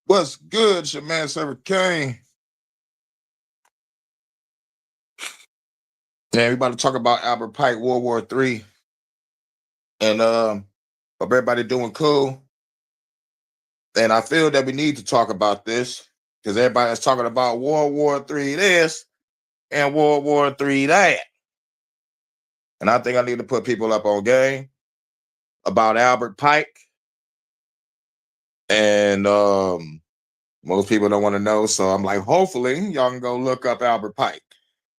What's good? It's your man, Server Kane. Yeah, we about to talk about Albert Pike, World War III. And hope everybody doing cool. And I feel that we need to talk about this because everybody's talking about World War III this and World War III that. And I think I need to put people up on game about Albert Pike. And most people don't want to know. So I'm like, hopefully y'all can go look up Albert Pike.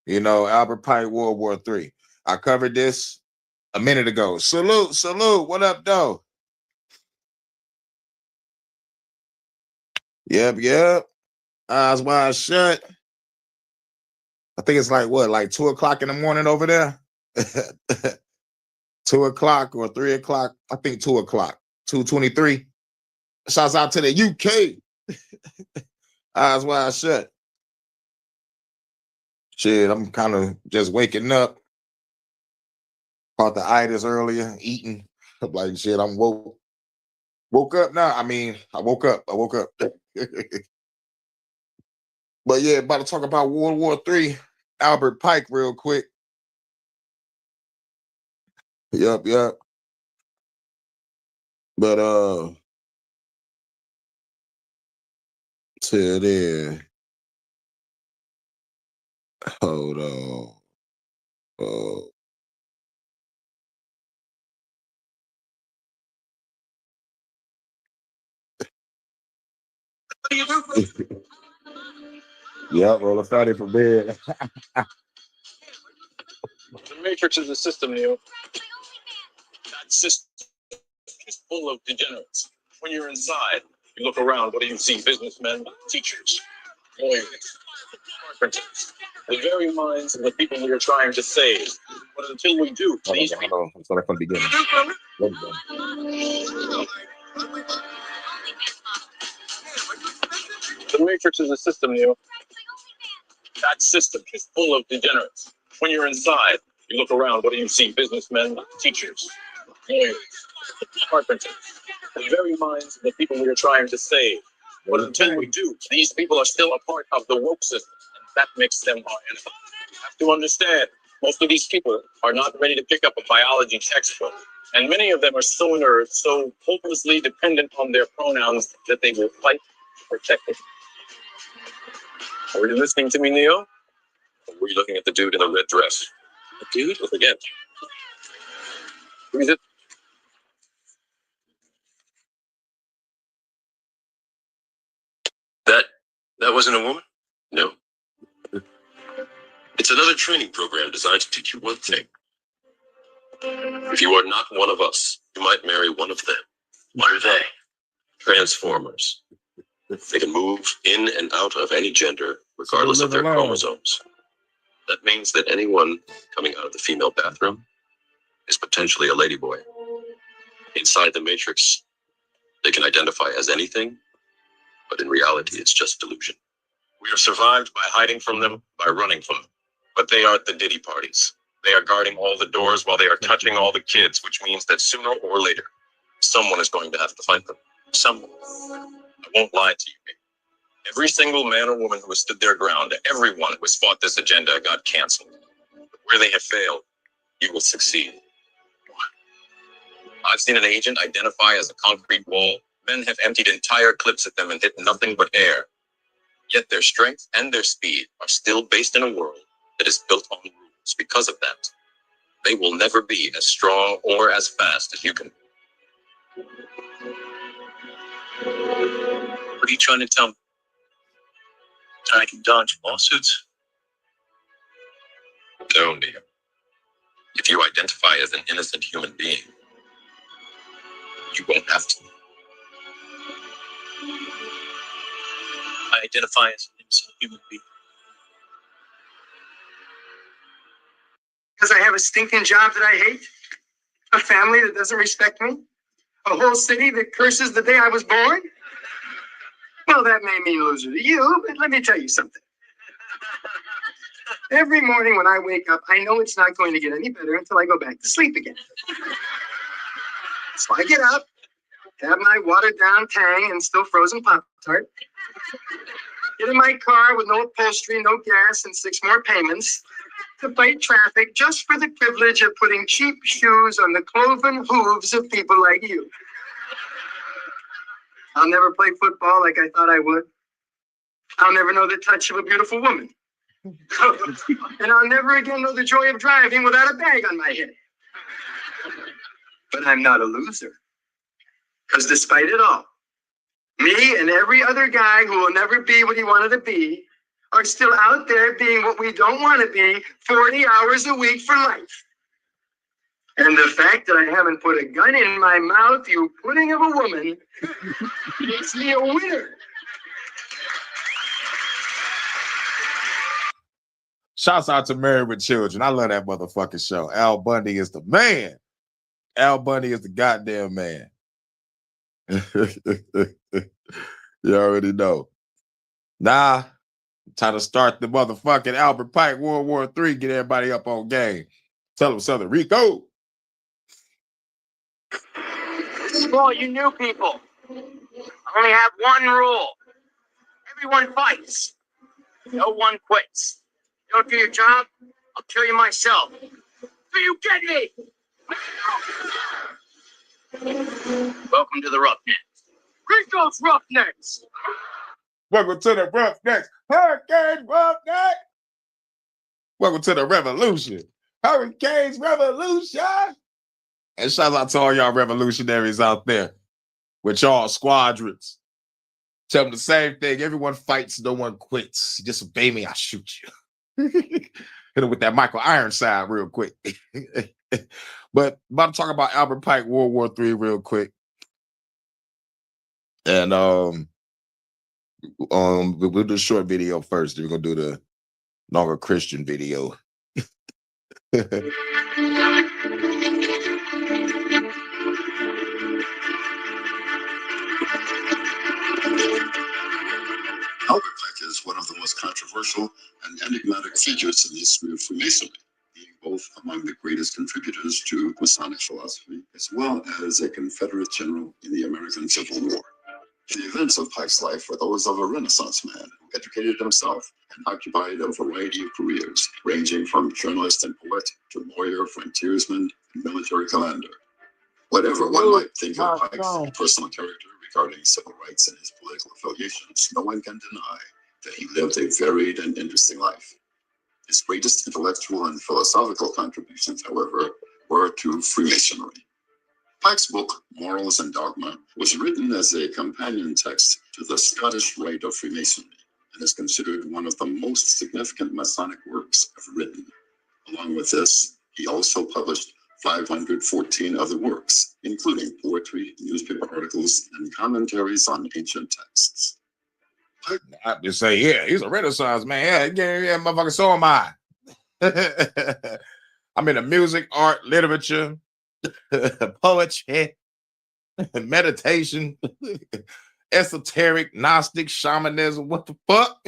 Albert Pike, World War III. I covered this a minute ago. Salute, salute. What up, though? Yep. Eyes wide shut. I think it's like 2 o'clock in the morning over there? 2 o'clock or 3 o'clock. I think 2 o'clock. 2:23. Shouts out to the UK. Eyes wide shut. Shit, I'm kind of just waking up. Caught the itis earlier, eating. I'm like, shit, I'm woke. Woke up now. I woke up. But yeah, about to talk about World War III. Albert Pike real quick. Yep. But till then, hold on. Oh. Yep, roll a fatty for bed. The Matrix is a system, Neo. That system is full of degenerates. When you're inside, you look around, what do you see? Businessmen, teachers, lawyers, carpenters. The very minds of the people we are trying to save. But until we do, these people... Hold on. I'm sorry from the beginning. The Matrix is a system, Neo. That system is full of degenerates. When you're inside, you look around, what do you see? Businessmen, teachers, lawyers, carpenters. The very minds of the people we are trying to save. But until we do, these people are still a part of the woke system, and that makes them our enemy. You have to understand, most of these people are not ready to pick up a biology textbook, and many of them are so inert, so hopelessly dependent on their pronouns that they will fight to protect it. Were you listening to me, Neo? Or were you looking at the dude in the red dress? The dude? Well, forget. Who is it? That wasn't a woman? No. It's another training program designed to teach you one thing. If you are not one of us, you might marry one of them. What are they? Transformers. They can move in and out of any gender, regardless of their chromosomes. That means that anyone coming out of the female bathroom is potentially a ladyboy. Inside the Matrix, they can identify as anything, but in reality, it's just delusion. We are survived by hiding from them, by running from them. But they aren't the Diddy parties. They are guarding all the doors while they are touching all the kids, which means that sooner or later, someone is going to have to fight them. Someone. I won't lie to you. Every single man or woman who has stood their ground, everyone who has fought this agenda got canceled. But where they have failed, you will succeed. I've seen an agent identify as a concrete wall. Men have emptied entire clips at them and hit nothing but air. Yet their strength and their speed are still based in a world that is built on rules. Because of that, they will never be as strong or as fast as you can. What are you trying to tell me? That I can dodge lawsuits? No, Neo. If you identify as an innocent human being, you won't have to. I identify as an innocent human being. Because I have a stinking job that I hate, a family that doesn't respect me, a whole city that curses the day I was born? Well, that may mean loser to you, but let me tell you something. Every morning when I wake up, I know it's not going to get any better until I go back to sleep again. So I get up, have my watered down Tang and still frozen Pop-Tart, get in my car with no upholstery, no gas, and 6 more payments to fight traffic just for the privilege of putting cheap shoes on the cloven hooves of people like you. I'll never play football like I thought I would. I'll never know the touch of a beautiful woman. And I'll never again know the joy of driving without a bag on my head. But I'm not a loser. Because despite it all, me and every other guy who will never be what he wanted to be are still out there being what we don't want to be 40 hours a week for life. And the fact that I haven't put a gun in my mouth, you pudding of a woman, makes me a winner. Shouts out to Married with Children. I love that motherfucking show. Al Bundy is the man. Al Bundy is the goddamn man. You already know. Nah, time to start the motherfucking Albert Pike World War III. Get everybody up on game. Tell them something. Rico. Well, you new people, I only have one rule. Everyone fights. No one quits. You don't do your job, I'll kill you myself. Do you get me? Welcome to the Roughnecks. Rico's Roughnecks. Welcome to the Roughnecks. Hurricane Roughneck. Welcome to the revolution. Hurricanes Revolution. And shout out to all y'all revolutionaries out there with y'all squadrons. Tell them the same thing. Everyone fights, no one quits. Disobey me, I'll shoot you. Hit him with that Michael Ironside real quick. But about to talk about Albert Pike World War III real quick. And we'll do a short video first. Then we're gonna do the longer Christian video. Albert Pike is one of the most controversial and enigmatic figures in the history of Freemasonry, being both among the greatest contributors to Masonic philosophy, as well as a Confederate general in the American Civil War. The events of Pike's life were those of a Renaissance man who educated himself and occupied a variety of careers, ranging from journalist and poet to lawyer, frontiersman, and military commander. Whatever one might think of Pike's personal character regarding civil rights and his political affiliations, no one can deny that he lived a varied and interesting life. His greatest intellectual and philosophical contributions, however, were to Freemasonry. Pike's book, Morals and Dogma, was written as a companion text to the Scottish Rite of Freemasonry and is considered one of the most significant Masonic works ever written. Along with this, he also published 514 other works, including poetry, newspaper articles, and commentaries on ancient texts. I just say, yeah, he's a Renaissance man. Yeah, motherfucker, so am I. I'm into music, art, literature, poetry, meditation, esoteric, Gnostic, shamanism. What the fuck?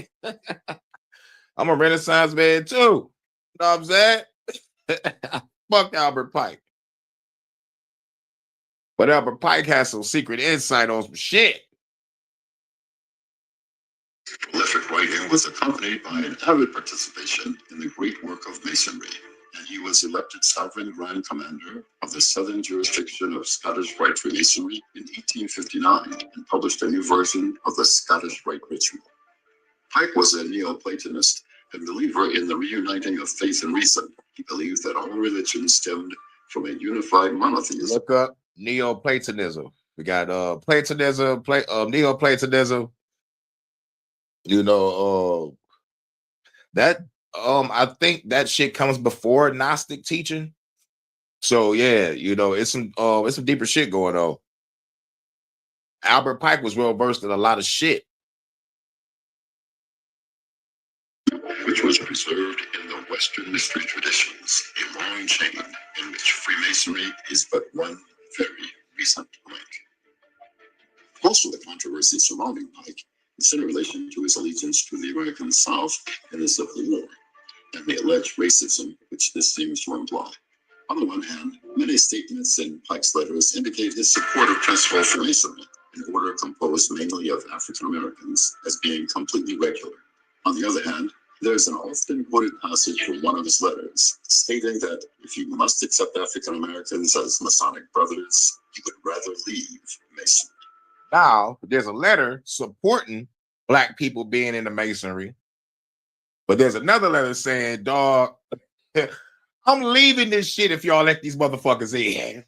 I'm a Renaissance man too. You know what I'm saying? Fuck Albert Pike. But Albert Pike has some secret insight on some shit. Prolific writing was accompanied by an avid participation in the great work of Masonry, and he was elected Sovereign Grand Commander of the Southern Jurisdiction of Scottish Rite Freemasonry in 1859 and published a new version of the Scottish Rite Ritual. Pike was a Neoplatonist and believer in the reuniting of faith and reason. He believed that all religions stemmed from a unified monotheism. Look up Neoplatonism. We got Platonism, Neoplatonism. You know, that I think that shit comes before Gnostic teaching. So yeah, you know, it's some deeper shit going on. Albert Pike was well versed in a lot of shit, which was preserved in the Western mystery traditions, a long chain in which Freemasonry is but one very recent link. Most of the controversy surrounding Pike is in relation to his allegiance to the American South in the Civil War, and the alleged racism which this seems to imply. On the one hand, Many statements in Pike's letters indicate his support of transfer Freemasonry, an order composed mainly of African Americans, as being completely regular. On the other hand, there is an often quoted passage from one of his letters stating that if you must accept African Americans as Masonic brothers, you would rather leave Masonry. Now, there's a letter supporting Black people being in the Masonry, but there's another letter saying, dog, I'm leaving this shit if y'all let these motherfuckers in.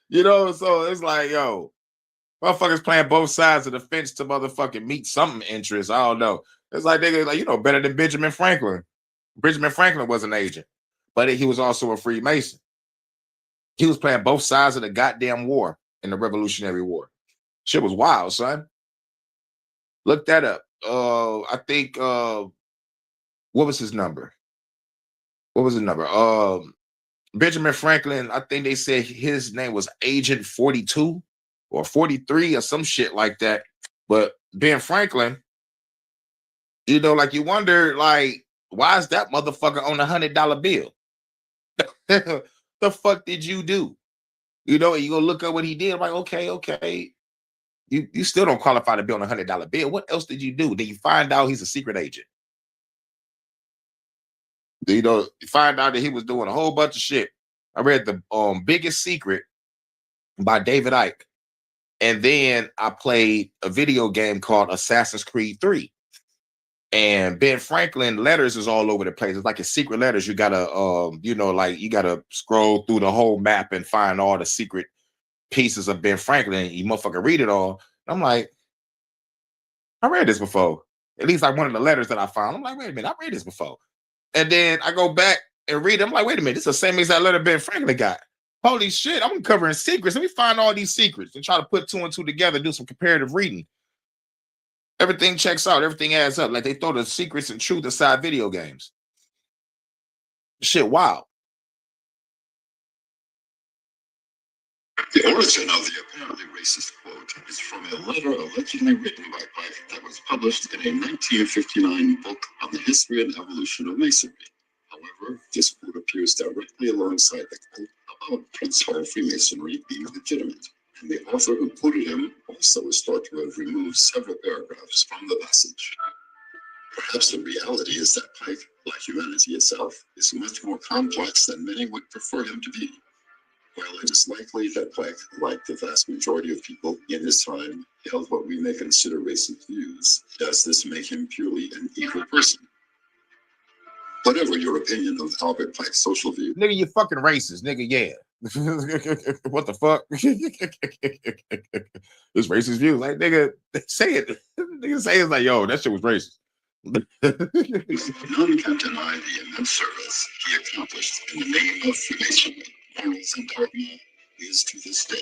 You know, so it's like, yo, motherfuckers playing both sides of the fence to motherfucking meet some interest. I don't know. It's like they like, you know, better than Benjamin Franklin. Benjamin Franklin was an agent, but he was also a Freemason. He was playing both sides of the goddamn war in the Revolutionary War. Shit was wild, son. Look that up. I think what was his number? What was his number? Benjamin Franklin, I think they said his name was Agent 42 or 43 or some shit like that. But Ben Franklin, you know, like you wonder, like, why is that motherfucker on $100 bill? The fuck did you do? You know, you go look up what he did. I'm like, okay. You still don't qualify to be on $100 bill. What else did you do? Then you find out he's a secret agent. You know, you find out that he was doing a whole bunch of shit. I read the Biggest Secret by David Icke. And then I played a video game called Assassin's Creed 3. And Ben Franklin letters is all over the place. It's like his secret letters. You gotta you know, like you gotta scroll through the whole map and find all the secret pieces of Ben Franklin. You motherfucker read it all. I'm like, I read this before. At least like one of the letters that I found. I'm like, wait a minute, I read this before. And then I go back and read it. I'm like, wait a minute, this is the same exact letter Ben Franklin got. Holy shit, I'm uncovering secrets. Let me find all these secrets and try to put two and two together, do some comparative reading. Everything checks out. Everything adds up. Like they throw the secrets and truth aside video games. Shit, wow. The origin of the apparently racist quote is from a letter allegedly written by Pike that was published in a 1959 book on the history and evolution of Masonry. However, this quote appears directly alongside the quote about Prince Hall Freemasonry being legitimate, and the author who quoted him also is thought to have removed several paragraphs from the passage. Perhaps the reality is that Pike, like humanity itself, is much more complex than many would prefer him to be. While it is likely that Pike, like the vast majority of people in his time, held what we may consider racist views, does this make him purely an evil person? Whatever your opinion of Albert Pike's social view, Nigga, you fucking racist, nigga, yeah. What the fuck? This racist view. Like, nigga, say it. Nigga say it's like, yo, that shit was racist. none can deny the immense service he accomplished in the name of Freemasonry. Morals and dogma is to this day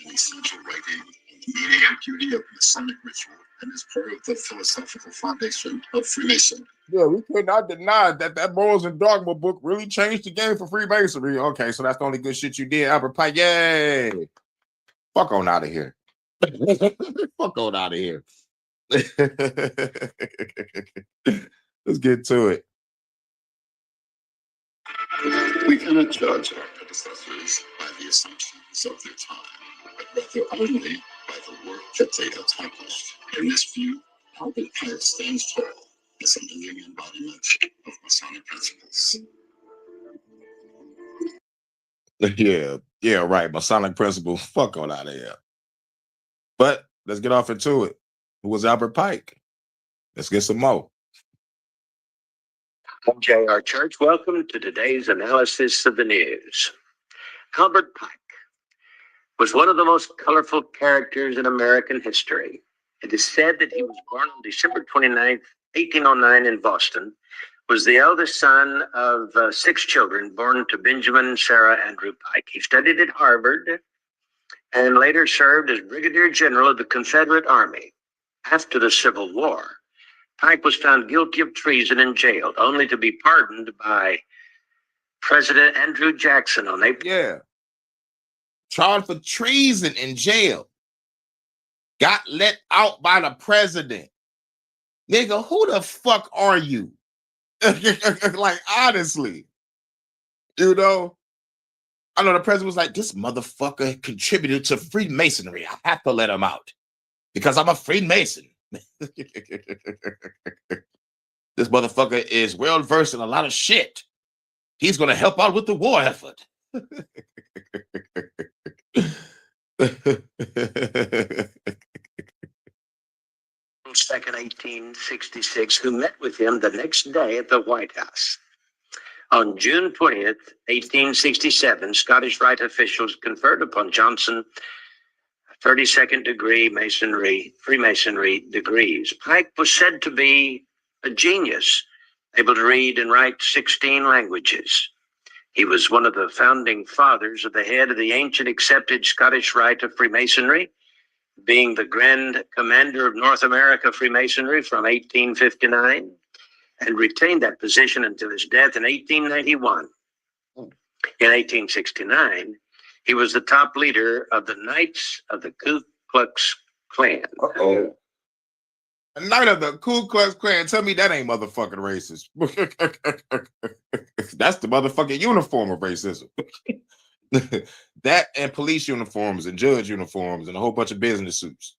an essential writing on the meaning and beauty of Masonic ritual and is part of the philosophical foundation of Freemasonry. Yeah, we cannot deny that Morals and Dogma book really changed the game for Freemasonry. Okay, so that's the only good shit you did, Albert Pike. Yay! Fuck on out of here. Fuck on out of here. Let's get to it. We cannot judge our predecessors by the assumptions of their time, but rather only by the work that they accomplished. In this view, Albert Pike stands tall as a living embodiment of Masonic principles. Yeah, right. Masonic principle. Fuck on out of here. But let's get off into it. Who was Albert Pike? Let's get some more. I'm J.R. Church. Welcome to today's analysis of the news. Albert Pike was one of the most colorful characters in American history. It is said that he was born on December 29th, 1809 in Boston, was the eldest son of 6 children born to Benjamin and Sarah Andrew Pike. He studied at Harvard and later served as Brigadier General of the Confederate Army. After the Civil War, Pike was found guilty of treason and jailed, only to be pardoned by President Andrew Jackson on April. Yeah. Charged for treason in jail. Got let out by the president. Nigga, who the fuck are you? Like, honestly. You know, I know the president was like, this motherfucker contributed to Freemasonry. I have to let him out because I'm a Freemason. This motherfucker is well versed in a lot of shit. He's going to help out with the war effort. Second, 1866, who met with him the next day at the White House. On June 20th, 1867, Scottish Rite officials conferred upon Johnson 32nd degree Freemasonry degrees. Pike was said to be a genius, able to read and write 16 languages. He was one of the founding fathers of the head of the ancient accepted Scottish Rite of Freemasonry, being the Grand Commander of North America Freemasonry from 1859, and retained that position until his death in 1891. In 1869, he was the top leader of the Knights of the Ku Klux Klan. Uh-oh. A Knight of the Ku Klux Klan. Tell me that ain't motherfucking racist. That's the motherfucking uniform of racism. That and police uniforms and judge uniforms and a whole bunch of business suits.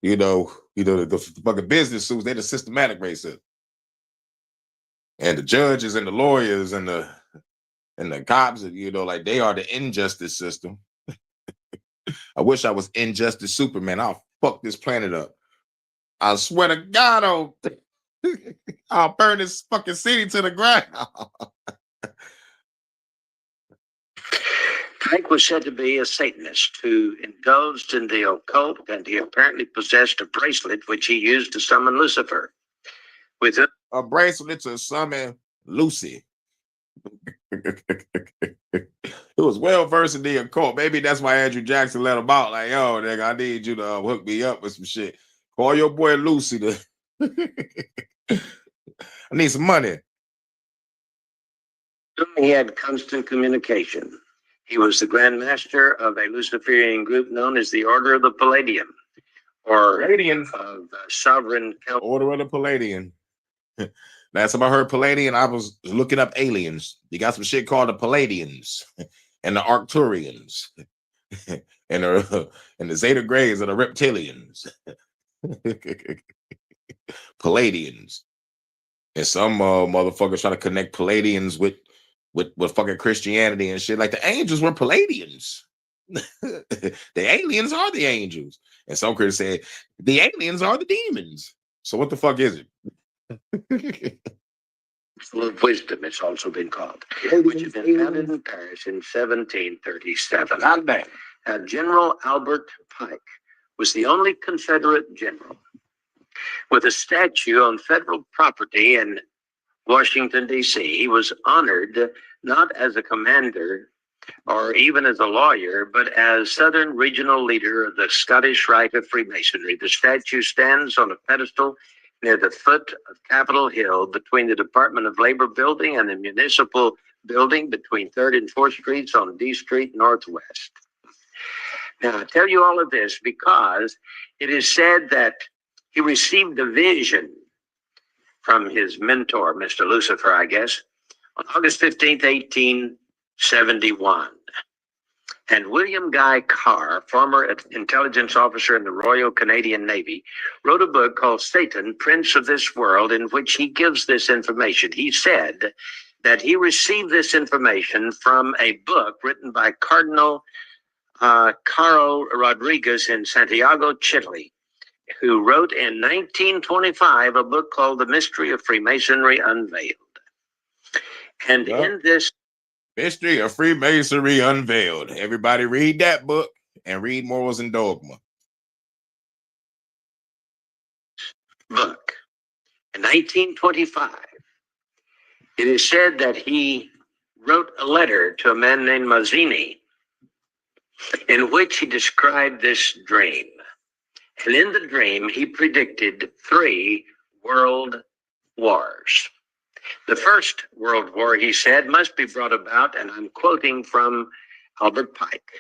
you know, the fucking business suits, they're the systematic racism. And the judges and the lawyers and the cops, like they are the injustice system. I wish I was Injustice Superman. I'll fuck this planet up. I swear to God, I'll burn this fucking city to the ground. Pike was said to be a Satanist who indulged in the occult, and he apparently possessed a bracelet which he used to summon Lucifer. With a bracelet to summon Lucy. It was well versed in the occult. Maybe that's why Andrew Jackson let him out. Like, yo, nigga, I need you to hook me up with some shit. Call your boy Lucy to. I need some money. He had constant communication. He was the Grand Master of a Luciferian group known as the Order of the Palladium, or Palladian of Sovereign Council. Order of the Palladian. Last time I heard Palladian, I was looking up aliens. You got some shit called the Palladians and the Arcturians and the Zeta Grays and the Reptilians. Palladians. And some motherfuckers trying to connect Palladians with fucking Christianity and shit. Like the angels were Palladians. The aliens are the angels. And some critics said the aliens are the demons. So what the fuck is it? Full of wisdom, it's also been called, which had been founded in Paris in 1737. General Albert Pike was the only Confederate general with a statue on federal property in Washington, D.C. He was honored not as a commander or even as a lawyer, but as Southern Regional Leader of the Scottish Rite of Freemasonry. The statue stands on a pedestal near the foot of Capitol Hill between the Department of Labor building and the Municipal building between 3rd and 4th Streets on D Street Northwest. Now, I tell you all of this because it is said that he received a vision from his mentor, Mr. Lucifer, I guess, on August 15th, 1871. And William Guy Carr, former intelligence officer in the Royal Canadian Navy, wrote a book called Satan, Prince of this World, in which he gives this information. He said that he received this information from a book written by Cardinal Carl Rodriguez in Santiago, Chile, who wrote in 1925 a book called The Mystery of Freemasonry Unveiled. And in this Mystery of Freemasonry Unveiled, everybody read that book and read Morals and Dogma. Book in 1925, it is said that he wrote a letter to a man named Mazzini in which he described this dream. And in the dream, he predicted 3 world wars. The First World War, he said, must be brought about, and I'm quoting from Albert Pike.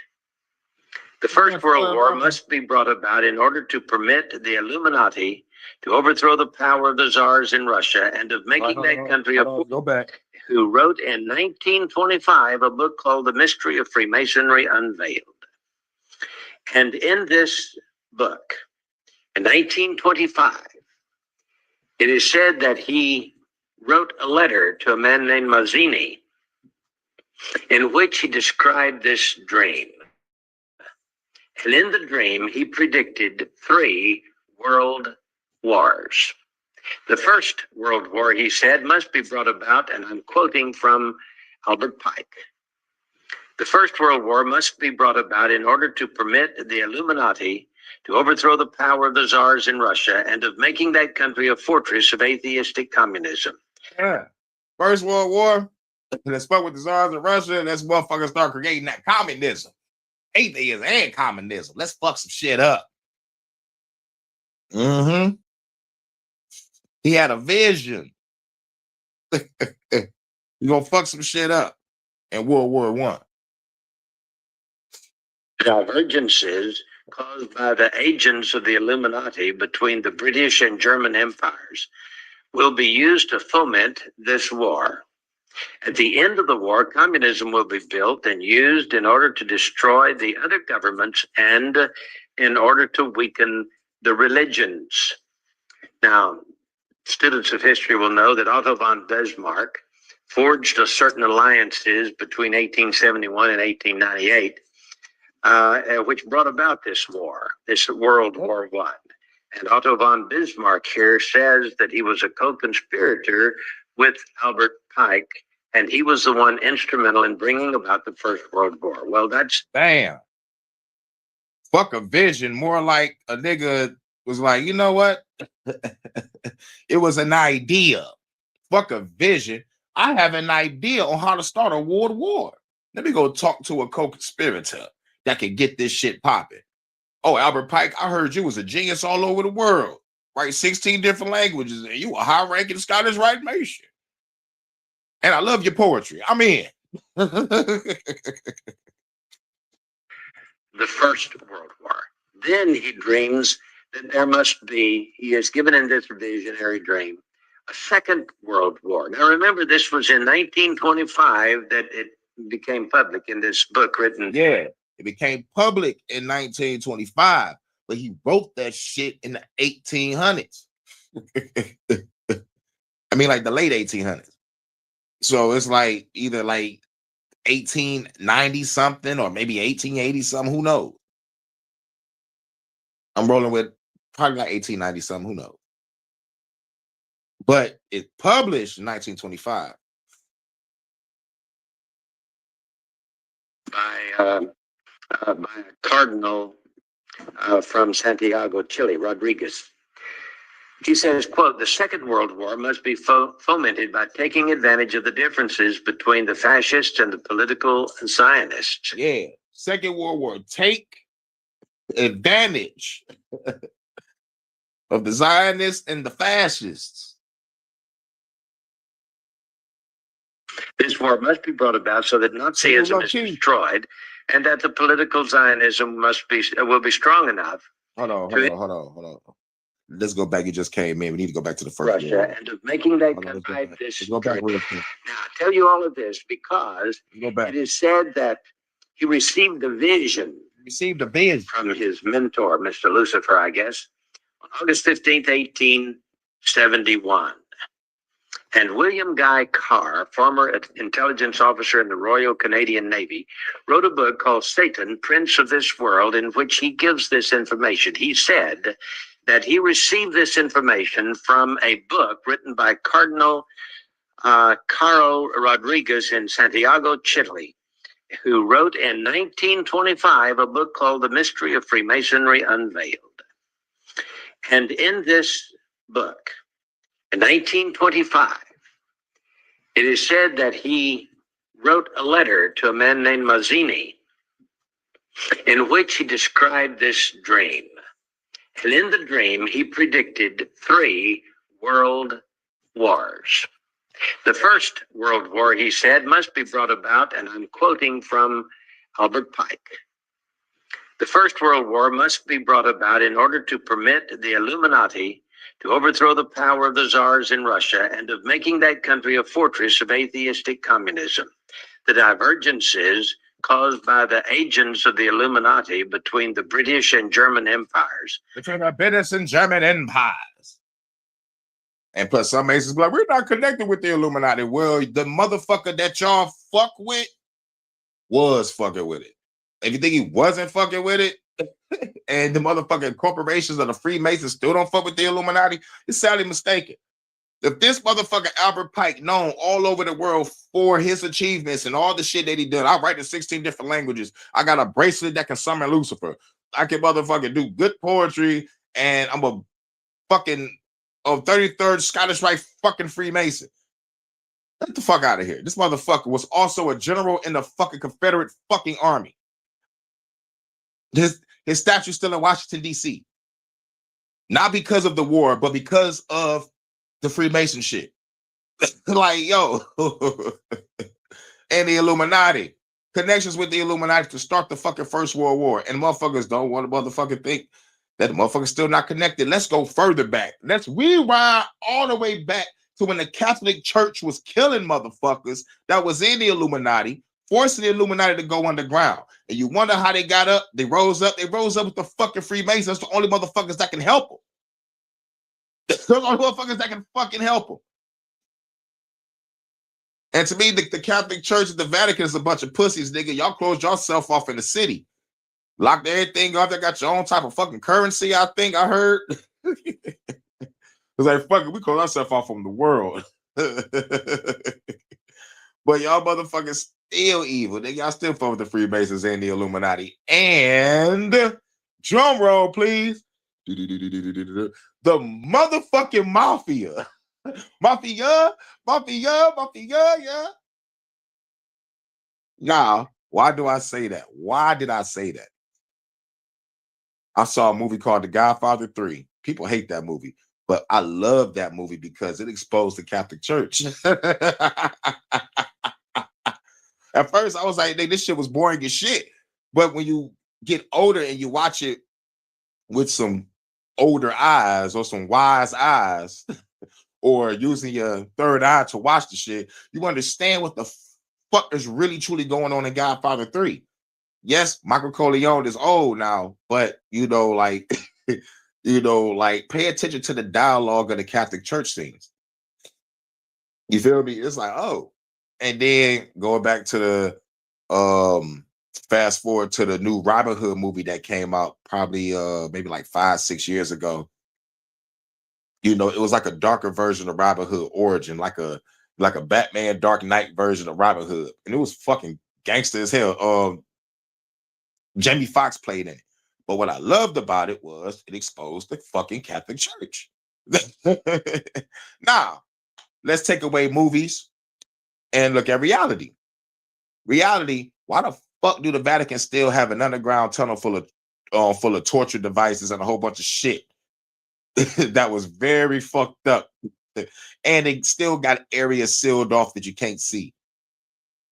The First World War must be brought about in order to permit the Illuminati to overthrow the power of the czars in Russia and of making that country a go back. who wrote in 1925 a book called The Mystery of Freemasonry Unveiled. And in this book, in 1925, it is said that he wrote a letter to a man named Mazzini in which he described this dream. And in the dream, he predicted 3 world wars. The First World War, he said, must be brought about, and I'm quoting from Albert Pike. The First World War must be brought about in order to permit the Illuminati to overthrow the power of the czars in Russia and of making that country a fortress of atheistic communism. Yeah. First World War, let's fuck with the czars in Russia, and let's motherfuckers start creating that communism. Atheism and communism. Let's fuck some shit up. Mm-hmm. He had a vision. You're gonna fuck some shit up in World War I. Divergences caused by the agents of the Illuminati between the British and German empires will be used to foment this war. At the end of the war, communism will be built and used in order to destroy the other governments and in order to weaken the religions. Now, students of history will know that Otto von Bismarck forged certain alliances between 1871 and 1898, which brought about this war, this World War I. And Otto von Bismarck here says that he was a co-conspirator with Albert Pike, and he was the one instrumental in bringing about the First World War. Well, that's... Damn. Fuck a vision. More like a nigga was like, you know what? It was an idea. Fuck a vision. I have an idea on how to start a world war. Let me go talk to a co-conspirator that can get this shit popping. Oh, Albert Pike, I heard you was a genius all over the world. Write 16 different languages, and you a high-ranking Scottish Rite Mason. And I love your poetry. I'm in. the First World War. Then he dreams that there must be, he is given in this visionary dream, a Second World War. Now remember, this was in 1925 that it became public in this book written. Yeah, it became public in 1925, but he wrote that shit in the 1800s. I mean, like the late 1800s. So it's like either like 1890 something or maybe 1880 something. Who knows? I'm rolling with probably like 1890 something. Who knows? But it published in 1925 by a cardinal from Santiago, Chile, Rodriguez. He says, quote, the Second World War must be fomented by taking advantage of the differences between the fascists and the political Zionists. Yeah, Second World War. Take advantage of the Zionists and the fascists. This war must be brought about so that Nazism is destroyed, and that the political Zionism will be strong enough. Hold on. Let's go back. You just came in. We need to go back to the first Russia war. And of making that country this. Go back real quick. Now, I tell you all of this because it is said that he received a vision. From his mentor, Mr. Lucifer, I guess, on August 15th, 1871. And William Guy Carr, former intelligence officer in the Royal Canadian Navy, wrote a book called Satan, Prince of this World, in which he gives this information. He said that he received this information from a book written by Cardinal Caro Rodriguez in Santiago, Chile, who wrote in 1925 a book called The Mystery of Freemasonry Unveiled. And in this book, in 1925, it is said that he wrote a letter to a man named Mazzini in which he described this dream. And in the dream, he predicted 3 world wars. The First World War, he said, must be brought about, and I'm quoting from Albert Pike. The First World War must be brought about in order to permit the Illuminati to overthrow the power of the czars in Russia and of making that country a fortress of atheistic communism. The divergences caused by the agents of the Illuminati between the British and German empires. Between the British and German empires. And plus, some Masons be like, we're not connected with the Illuminati. Well, the motherfucker that y'all fuck with was fucking with it. If you think he wasn't fucking with it, and the motherfucking corporations of the Freemasons still don't fuck with the Illuminati, you're sadly mistaken. If this motherfucker Albert Pike, known all over the world for his achievements and all the shit that he did, I write in 16 different languages. I got a bracelet that can summon Lucifer. I can motherfucking do good poetry, and I'm a fucking 33rd Scottish Rite fucking Freemason. Get the fuck out of here. This motherfucker was also a general in the fucking Confederate fucking army. His statue's still in Washington, D.C. Not because of the war, but because of the Freemason shit. Like, yo. And the Illuminati. Connections with the Illuminati to start the fucking First World War. And motherfuckers don't want to motherfucking think that the motherfucker's still not connected. Let's go further back. Let's rewind all the way back to when the Catholic Church was killing motherfuckers that was in the Illuminati, forcing the Illuminati to go underground. And you wonder how they got up. They rose up with the fucking Freemasons. That's the only motherfuckers that can help them. Those are the only motherfuckers that can fucking help them. And to me, the Catholic Church and the Vatican is a bunch of pussies, nigga. Y'all closed yourself off in the city. Locked everything up. They got your own type of fucking currency, I think I heard. It's like, fuck it, we close ourselves off from the world. But y'all motherfuckers still evil. Y'all still fuck with the Freemasons and the Illuminati. And drum roll, please. The motherfucking mafia. Mafia, yeah. Now, why do I say that? Why did I say that? I saw a movie called The Godfather 3. People hate that movie, but I love that movie because it exposed the Catholic Church. At first, I was like, this shit was boring as shit. But when you get older and you watch it with some older eyes or some wise eyes, or using your third eye to watch the shit, you understand what the fuck is really truly going on in Godfather 3. Yes, Michael Corleone is old now, but like pay attention to the dialogue of the Catholic Church scenes. You feel me? It's like, oh. And then going back to the fast forward to the new Robin Hood movie that came out probably maybe like 5-6 years ago. It was like a darker version of Robin Hood origin, like a Batman Dark Knight version of Robin Hood. And it was fucking gangster as hell. Jamie Foxx played in it. But what I loved about it was it exposed the fucking Catholic Church. Now, let's take away movies and look at reality. Reality, why the fuck do the Vatican still have an underground tunnel full of torture devices and a whole bunch of shit that was very fucked up? And they still got areas sealed off that you can't see.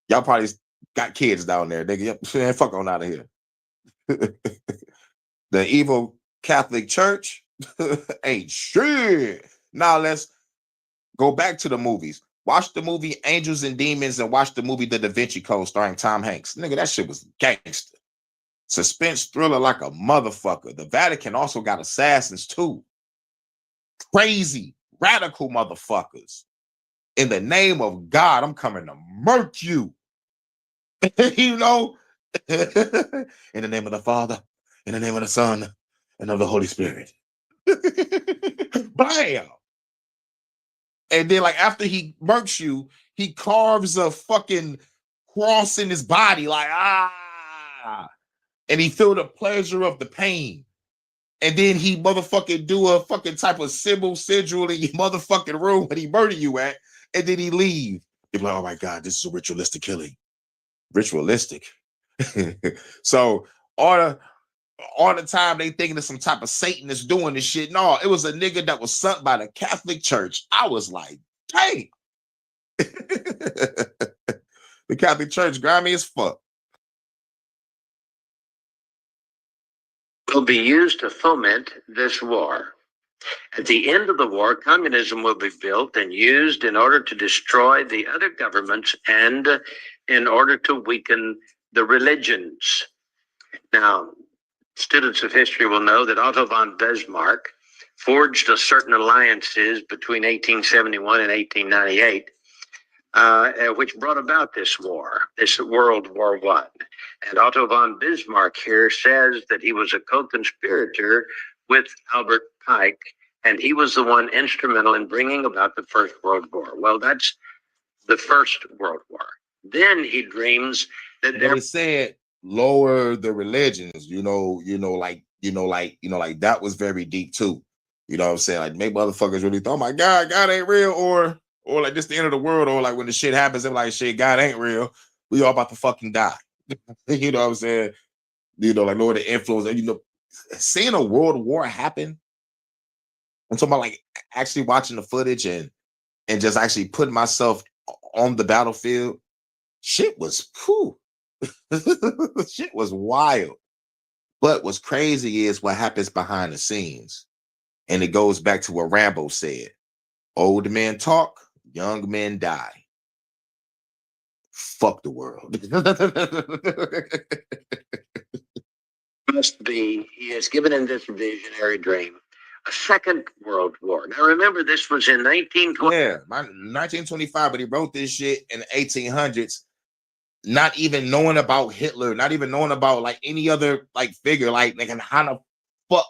Y'all probably got kids down there. Nigga, fuck on out of here. The evil Catholic Church ain't shit. Now let's go back to the movies. Watch the movie Angels and Demons and watch the movie The Da Vinci Code starring Tom Hanks. Nigga, that shit was gangster. Suspense thriller like a motherfucker. The Vatican also got assassins too. Crazy, radical motherfuckers. In the name of God, I'm coming to murk you. In the name of the Father, in the name of the Son, and of the Holy Spirit. Bam! And then, like, after he murks you, he carves a fucking cross in his body, like, and he feel the pleasure of the pain. And then he motherfucking do a fucking type of sigil in your motherfucking room when he murder you at, and then he leave. You're like, oh my God, this is a ritualistic killing. Ritualistic. So all the time they thinking of some type of Satanist doing this shit. No, it was a nigga that was sent by the Catholic Church. I was like, dang. The Catholic Church grimy as fuck. Will be used to foment this war. At the end of the war, communism will be built and used in order to destroy the other governments and in order to weaken the religions. Now, students of history will know that Otto von Bismarck forged a certain alliances between 1871 and 1898, which brought about this war, this World War I. And Otto von Bismarck here says that he was a co-conspirator with Albert Pike, and he was the one instrumental in bringing about the First World War. Well, that's the First World War. Then he dreams that They said lower the religions, like that was very deep too. You know what I'm saying? Like, make motherfuckers really thought, oh my God, God ain't real, or like this the end of the world, or like when the shit happens, they're like, shit, God ain't real. We all about to fucking die. You know what I'm saying? Like lower the influence. And seeing a world war happen. I'm talking about like actually watching the footage and just actually putting myself on the battlefield. Shit was whew. Shit was wild. But what's crazy is what happens behind the scenes. And it goes back to what Rambo said. Old men talk, young men die. Fuck the world. must be, he has given him this visionary dream, a second world war. Now remember, this was in 1920. Yeah, 1925, but he wrote this shit in the 1800s, not even knowing about Hitler, not even knowing about like any other like figure, like how the fuck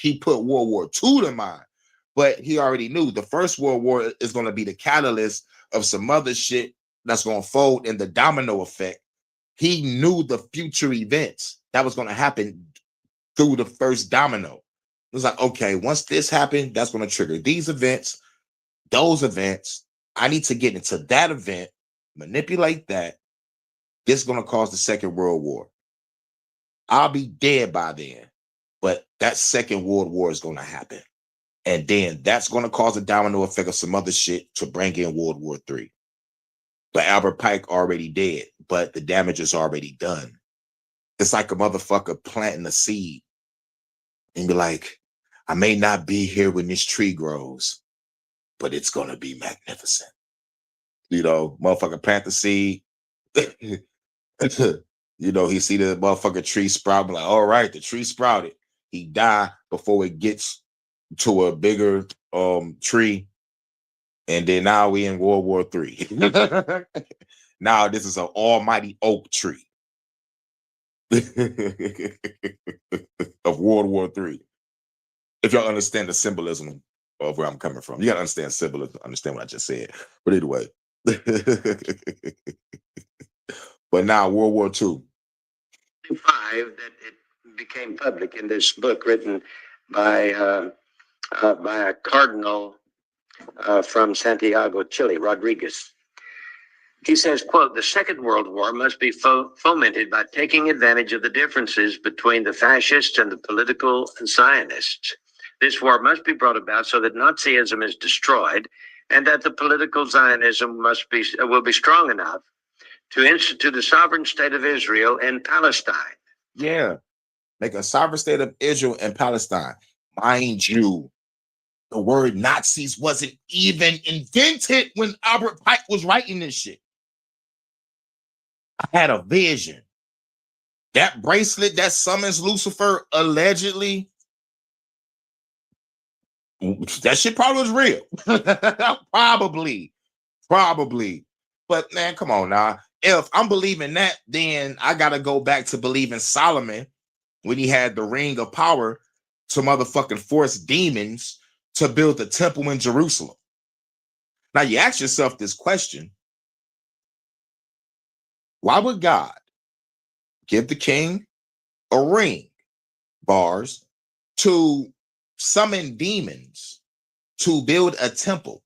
he put World War II to mind. But he already knew the First World War is going to be the catalyst of some other shit that's going to fold in the domino effect. He knew the future events that was going to happen through the first domino. It was like, okay, once this happened, that's going to trigger these events, those events. I need to get into that event, manipulate that. This is going to cause the Second World War. I'll be dead by then, but that Second World War is going to happen. And then that's going to cause a domino effect of some other shit to bring in World War III. But Albert Pike already dead, but the damage is already done. It's like a motherfucker planting a seed and be like, I may not be here when this tree grows, but it's going to be magnificent. Motherfucker plant the seed. He see the motherfucker tree sprout, like, all right, the tree sprouted. He die before it gets to a bigger tree. And then now we in World War III. Now this is an almighty oak tree of World War III. If y'all understand the symbolism of where I'm coming from, you gotta understand symbolism, understand what I just said. But anyway, but now World War II. That it became public in this book written by a cardinal from Santiago, Chile, Rodriguez. He says, quote, the Second World War must be fomented by taking advantage of the differences between the fascists and the political Zionists. This war must be brought about so that Nazism is destroyed and that the political Zionism will be strong enough to institute a sovereign state of Israel in Palestine. Yeah, make a sovereign state of Israel in Palestine. Mind you, the word Nazis wasn't even invented when Albert Pike was writing this shit. I had a vision. That bracelet that summons Lucifer, allegedly, that shit probably was real. Probably. But man, come on now. If I'm believing that, then I gotta go back to believing Solomon when he had the ring of power to motherfucking force demons to build the temple in Jerusalem. Now you ask yourself this question. Why would God give the king a ring, bars, to summon demons to build a temple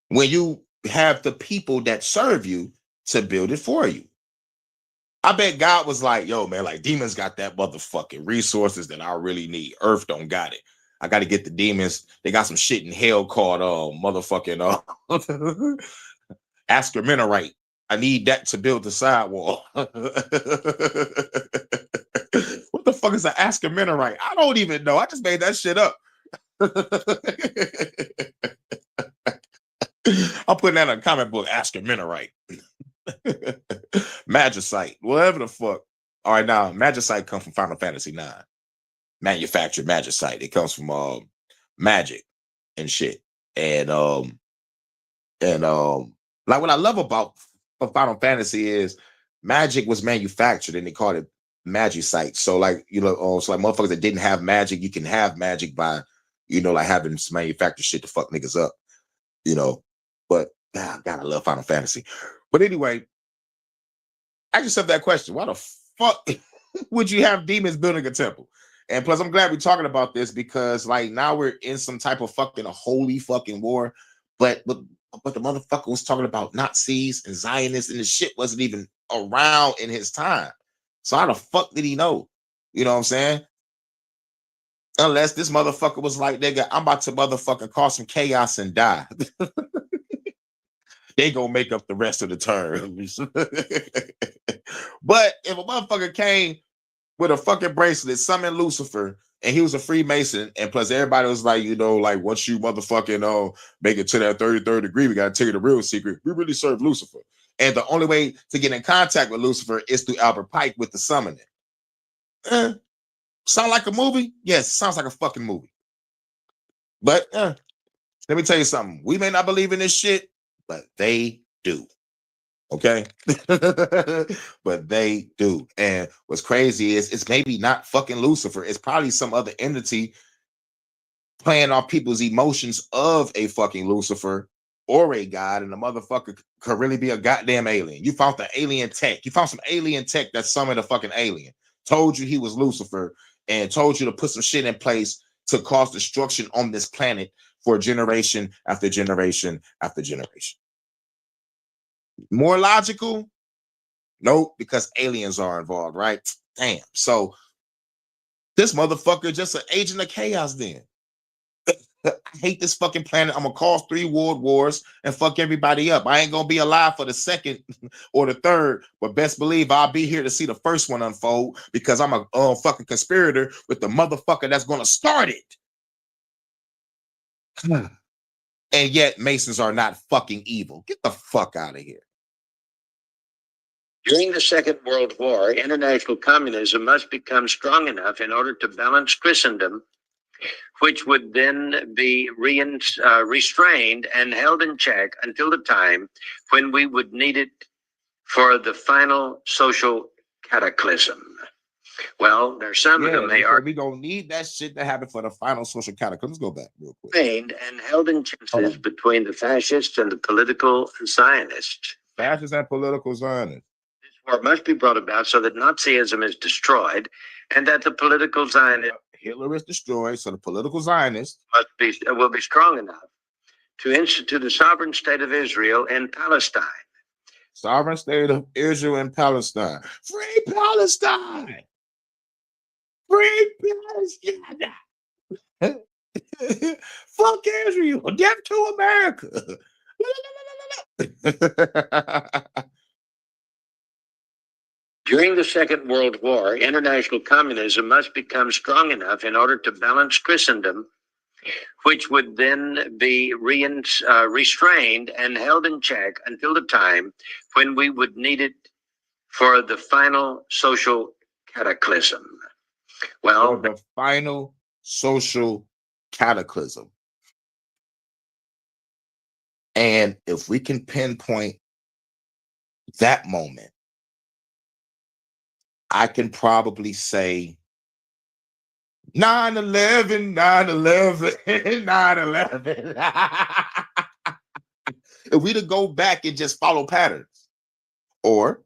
when you have the people that serve you to build it for you? I bet God was like, yo, man, like demons got that motherfucking resources that I really need. Earth don't got it. I got to get the demons. They got some shit in hell called motherfucking Astromenorite. I need that to build the sidewall. What What the fuck is an Ascomenorite? I don't even know. I just made that shit up. I'm putting that in a comic book, Ascomenorite. Magicite, whatever the fuck. All right, now Magicite comes from Final Fantasy 9. Manufactured Magicite. It comes from magic and shit. And like what I love about Final Fantasy is magic was manufactured and they called it Magicite. So like, so like motherfuckers that didn't have magic, you can have magic by, like having some manufactured shit to fuck niggas up, but God, I love Final Fantasy. But anyway, ask yourself that question. Why the fuck would you have demons building a temple? And plus, I'm glad we're talking about this because like now we're in some type of fucking holy fucking war. But the motherfucker was talking about Nazis and Zionists and the shit wasn't even around in his time. So how the fuck did he know? You know what I'm saying? Unless this motherfucker was like, nigga, I'm about to motherfucking cause some chaos and die. They gonna make up the rest of the terms. But if a motherfucker came with a fucking bracelet, summoned Lucifer, and he was a Freemason, and plus everybody was like, like once you motherfucking make it to that 33rd degree, we gotta tell you the real secret. We really serve Lucifer. And the only way to get in contact with Lucifer is through Albert Pike with the summoning. Sound like a movie? Yes, sounds like a fucking movie. But let me tell you something. We may not believe in this shit, but they do. Okay. But they do. And what's crazy is it's maybe not fucking Lucifer. It's probably some other entity playing off people's emotions of a fucking Lucifer or a god, and the motherfucker could really be a goddamn alien. You found the alien tech. You found some alien tech that summoned a fucking alien. Told you he was Lucifer and told you to put some shit in place to cause destruction on this planet for generation after generation after generation. More logical? Nope, because aliens are involved, right? Damn. So this motherfucker just an agent of chaos then. I hate this fucking planet. I'm gonna cause 3 world wars and fuck everybody up. I ain't gonna be alive for the second or the third, but best believe I'll be here to see the first one unfold because I'm a fucking conspirator with the motherfucker that's gonna start it. And yet Masons are not fucking evil. Get the fuck out of here. During the Second World War, international communism must become strong enough in order to balance Christendom, which would then be restrained and held in check until the time when we would need it for the final social cataclysm. Well, there's some who may argue we gonna need that shit to happen for the final social cataclysm. Let's go back real quick. And held in chances between the fascists and the political Zionists. Fascists and political Zionists. This war must be brought about so that Nazism is destroyed and that the political Zionists Hitler is destroyed, so the political Zionists will be strong enough to institute a sovereign state of Israel in Palestine. Sovereign state of Israel and Palestine. Free Palestine! Free Palestine! Fuck Israel! Death to America! During the Second World War, international communism must become strong enough in order to balance Christendom, which would then be restrained and held in check until the time when we would need it for the final social cataclysm. Well, the final social cataclysm. And if we can pinpoint that moment, I can probably say 9/11, 9/11, 9/11. If we to go back and just follow patterns, or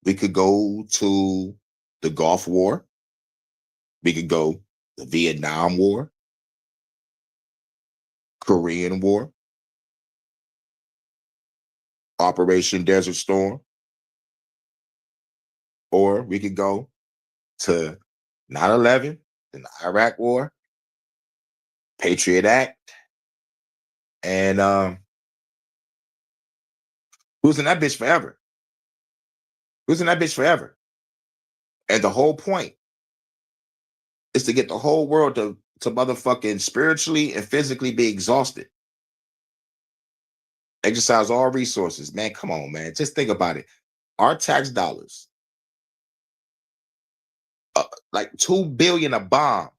we could go to the Gulf War, we could go the Vietnam War, Korean War, Operation Desert Storm, or we could go to 9/11, the Iraq War, Patriot Act, and who's in that bitch forever? Who's in that bitch forever? And the whole point is to get the whole world to motherfucking spiritually and physically be exhausted. Exercise all resources. Man, come on, man. Just think about it. Our tax dollars, like 2 billion a bomb.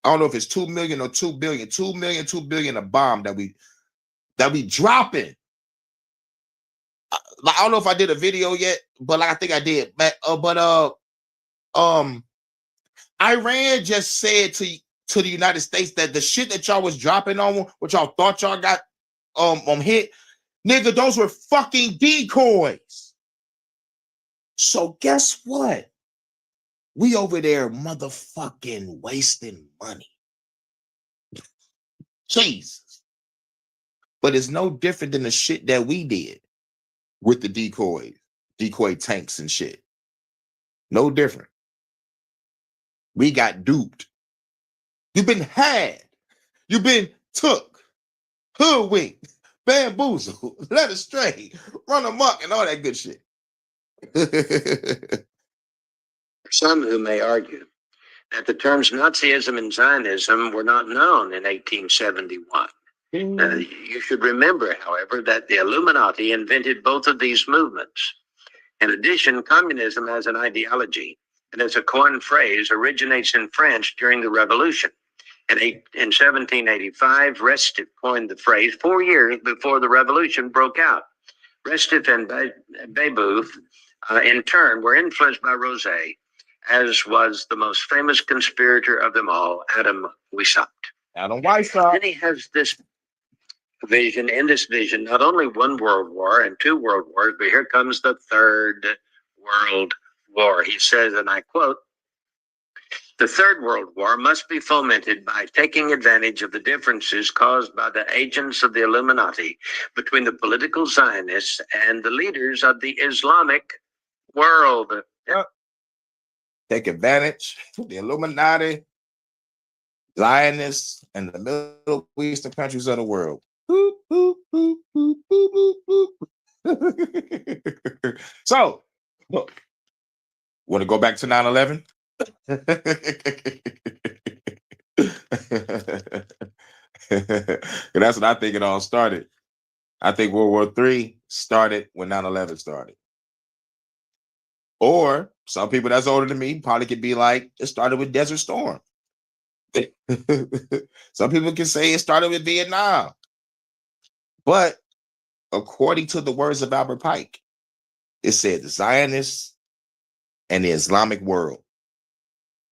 I don't know if it's 2 million or 2 billion. 2 million, 2 billion a bomb that we dropping. Like, I don't know if I did a video yet, but like I think I did. Iran just said to the United States that the shit that y'all was dropping on, what y'all thought y'all got hit, nigga, those were fucking decoys. So guess what? We over there motherfucking wasting money. Jesus. But it's no different than the shit that we did with the decoy tanks and shit. No different. We got duped. You've been had. You've been took, hoodwinked, bamboozled, led astray, run amok, and all that good shit. Some who may argue that the terms Nazism and Zionism were not known in 1871. You should remember, however, that the Illuminati invented both of these movements. In addition, communism as an ideology and as a coined phrase originates in France during the Revolution. In 1785, Restif coined the phrase 4 years before the Revolution broke out. Restif and Babeuf, in turn, were influenced by Rosé, as was the most famous conspirator of them all, Adam Weishaupt. Then he has this vision, in this vision, not only one world war and two world wars, but here comes the third world war. He says, and I quote, "The third world war must be fomented by taking advantage of the differences caused by the agents of the Illuminati between the political Zionists and the leaders of the Islamic world." Take advantage of the Illuminati, Zionists, and the Middle Eastern countries of the world. Boop, boop, boop, boop, boop, boop, boop. So, want to go back to 9/11? That's what I think it all started. I think World War III started when 9/11 started. Or some people that's older than me probably could be like, it started with Desert Storm. Some people can say it started with Vietnam. But according to the words of Albert Pike, it said the Zionists and the Islamic world.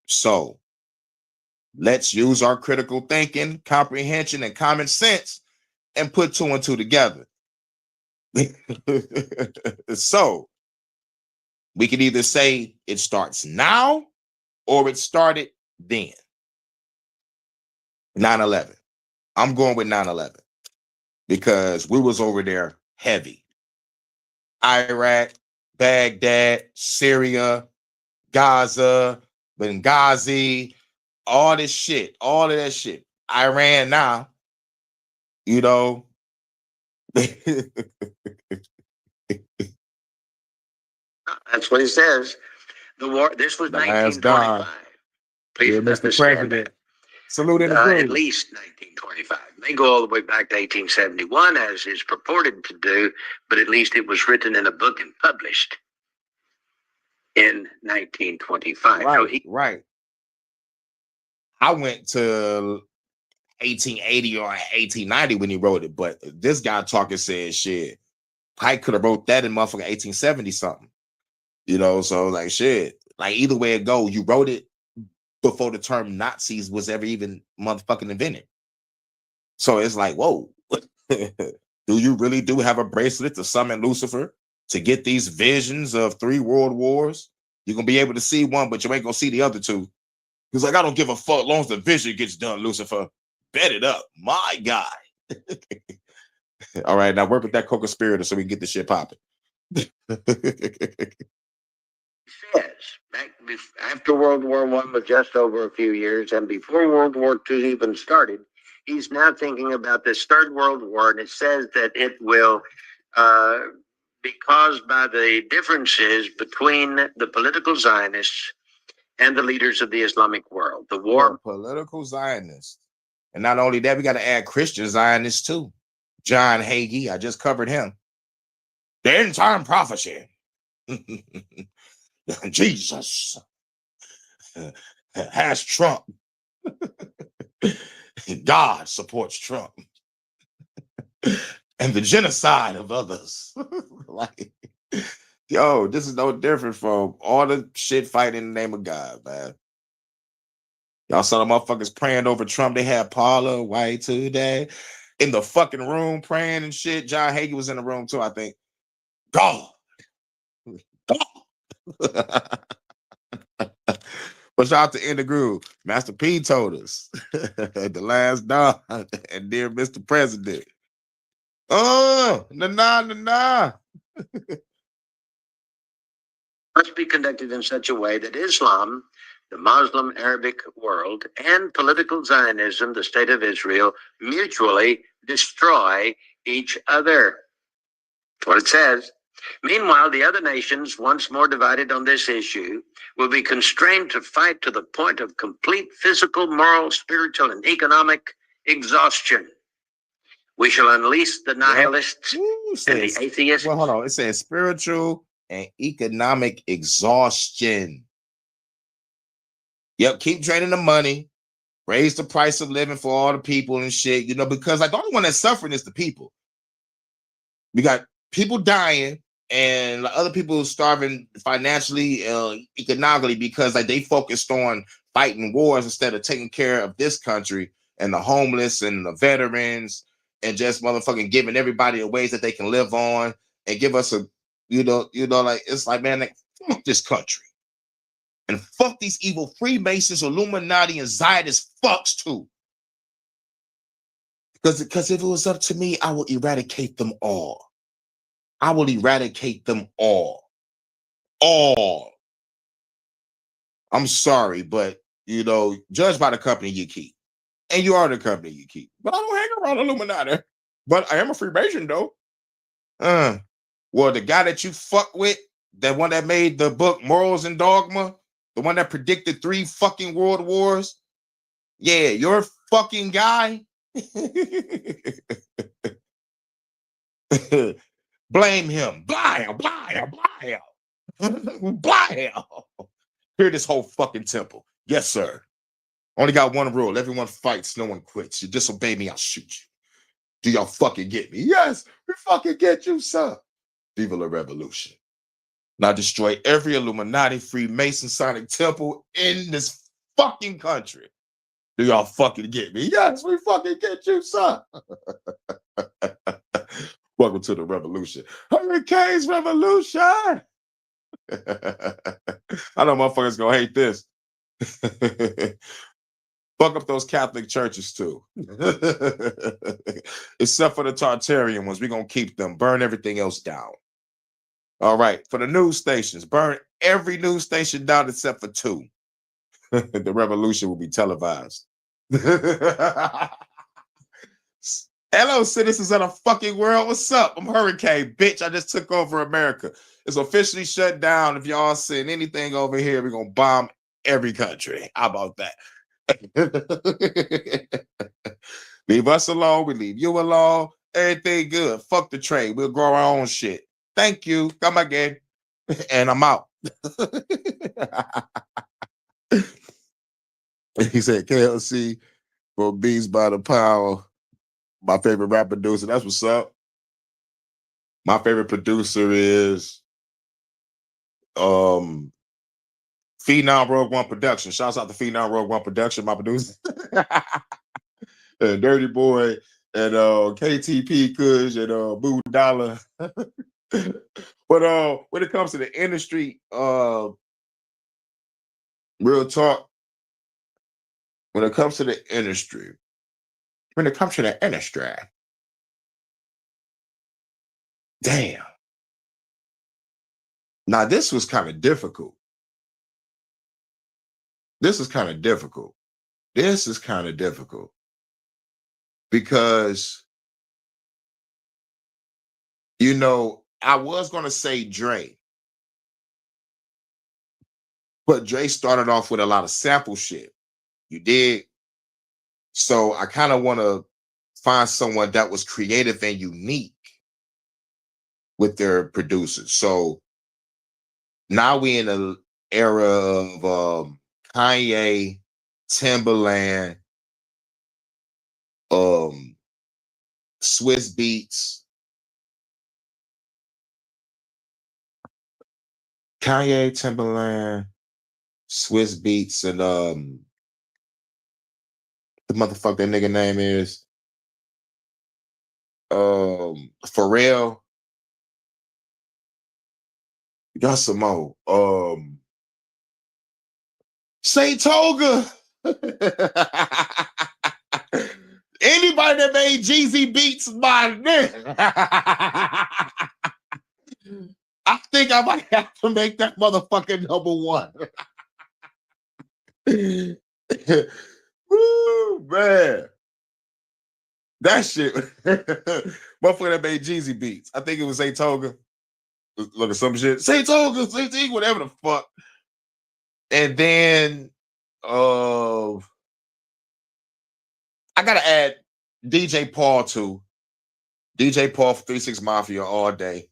So let's use our critical thinking, comprehension, and common sense and put 2 and 2 together. So we can either say it starts now or it started then. 9/11. I'm going with 9/11 because we was over there heavy. Iraq, Baghdad, Syria, Gaza, Benghazi, all this shit, all of that shit. Iran now, you know. That's what he says. The war, this was The last dime. 1925. Please Dear Mr. understand President, that. salute and At approve. least 1925. They go all the way back to 1871, as is purported to do, but at least it was written in a book and published in 1925. Right, right. I went to 1880 or 1890 when he wrote it, but this guy talking said shit. Pike could have wrote that in motherfucking 1870 something. You know, so like shit. Like either way it go, you wrote it before the term Nazis was ever even motherfucking invented. So it's like, whoa. Do you really do have a bracelet to summon Lucifer to get these visions of 3 world wars? You're gonna be able to see one, but you ain't gonna see the other 2. He's like, I don't give a fuck as long as the vision gets done, Lucifer. Bet it up. My guy. All right, now work with that co-conspirator so we can get the shit popping. Says back after World War I was just over a few years, and before World War II even started, he's now thinking about this third World War, and it says that it will be caused by the differences between the political Zionists and the leaders of the Islamic world. The war, political Zionists. And not only that, we got to add Christian Zionists too. John Hagee, I just covered him. The end time prophecy. Jesus has Trump. God supports Trump. And the genocide of others. Like, yo, this is no different from all the shit fighting in the name of God, man. Y'all saw the motherfuckers praying over Trump. They had Paula White today in the fucking room praying and shit. John Hagee was in the room too, I think. God. God. But shout out to In the Groove. Master P told us the last dog and dear Mr. President. Nah. must be conducted in such a way that Islam, the Muslim Arabic world, and political Zionism, the state of Israel, mutually destroy each other. That's what it says. Meanwhile, the other nations, once more divided on this issue, will be constrained to fight to the point of complete physical, moral, spiritual, and economic exhaustion. We shall unleash the nihilists and the atheists. Well, hold on. It says spiritual and economic exhaustion. Yep, keep draining the money, raise the price of living for all the people and shit, you know, because like the only one that's suffering is the people. We got people dying and other people starving financially, economically, because like they focused on fighting wars instead of taking care of this country and the homeless and the veterans and just motherfucking giving everybody a ways that they can live on and give us a, like it's like, man, like, fuck this country. And fuck these evil Freemasons, Illuminati, and Zionist fucks too. Because if it was up to me, I will eradicate them all. I will eradicate them all. All. I'm sorry, but, judge by the company you keep. And you are the company you keep. But I don't hang around Illuminati. But I am a Freemason, though. Well, the guy that you fuck with, the one that made the book Morals and Dogma, the one that predicted 3 fucking world wars, yeah, your fucking guy. Blame him. Blam. Hear this whole fucking temple. Yes, sir. Only got one rule. Everyone fights. No one quits. You disobey me, I'll shoot you. Do y'all fucking get me? Yes, we fucking get you, sir. Viva la revolution. Now destroy every Illuminati, Freemason, Sonic temple in this fucking country. Do y'all fucking get me? Yes, we fucking get you, sir. Welcome to the revolution. Hurricanes revolution. I know motherfuckers gonna hate this. Fuck up those Catholic churches too. Except for the Tartarian ones. We're gonna keep them. Burn everything else down. All right. For the news stations, burn every news station down except for 2. The revolution will be televised. Hello, citizens of the fucking world. What's up? I'm Hurricane, bitch. I just took over America. It's officially shut down. If y'all send anything over here, we're gonna bomb every country. How about that? Leave us alone. We leave you alone. Everything good. Fuck the trade. We'll grow our own shit. Thank you. Come again. And I'm out. He said KLC for Beats by the Power. My favorite rap producer. That's what's up. My favorite producer is Phenom Rogue One Production. Shouts out to Phenom Rogue One Production, my producer. And Dirty Boy and KTP Kush and Boo Dollar. But when it comes to the industry, real talk, when it comes to the industry, damn. Now this was kind of difficult. This is kind of difficult because, I was gonna say Dre, but Dre started off with a lot of sample shit. You did. So I kind of want to find someone that was creative and unique with their producers. So now we in an era of Kanye, Timberland, Swiss Beats, Kanye, Timberland, Swiss Beats, and the motherfucker that nigga name is Pharrell. You got some more. Say Toga. Anybody that made Jeezy beats, my nigga. I think I might have to make that motherfucker number one. Woo, man. That shit. Motherfucker that made Jeezy beats. I think it was Say Toga. Look at some shit. Say Toga, say Toga, whatever the fuck. And then I gotta add DJ Paul too. DJ Paul for 3-6 Mafia all day.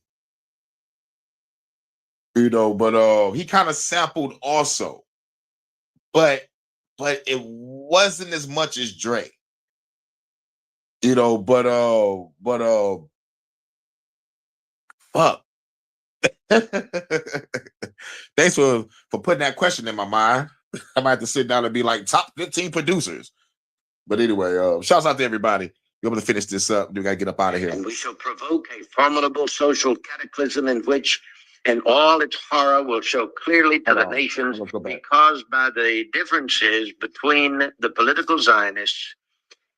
You know, but he kind of sampled also. But it wasn't as much as Drake. You know, but fuck. Thanks for putting that question in my mind. I might have to sit down and be like top 15 producers. But anyway, shouts out to everybody. Be able to finish this up. We gotta get up out of here. And we shall provoke a formidable social cataclysm in which, in all its horror, will show clearly to the nations be caused by the differences between the political Zionists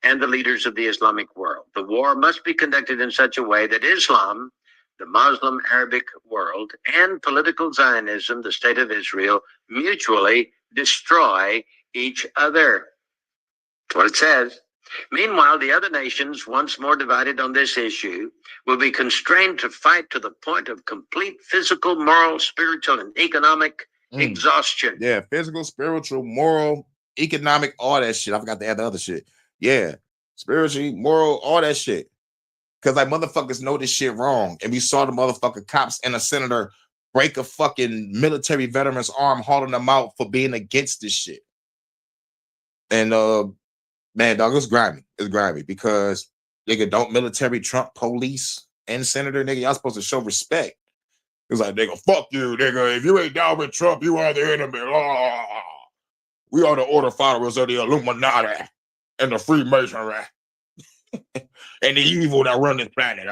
and the leaders of the Islamic world. The war must be conducted in such a way that Islam, the Muslim Arabic world, and political Zionism, the state of Israel, mutually destroy each other. That's what it says. Meanwhile, the other nations, once more divided on this issue, will be constrained to fight to the point of complete physical, moral, spiritual, and economic exhaustion. Yeah, physical, spiritual, moral, economic, all that shit. I forgot to add the other shit. Yeah, spiritually, moral, all that shit. Because like motherfuckers know this shit wrong. And we saw the motherfucking cops and a senator break a fucking military veteran's arm, hauling them out for being against this shit. And man, dog, it's grimy. It's grimy because nigga, don't military trump police and senator, nigga, y'all supposed to show respect. It's like, nigga, fuck you, nigga. If you ain't down with Trump, you are the enemy. We are the order followers of the Illuminati and the Freemasonry and the evil that run this planet.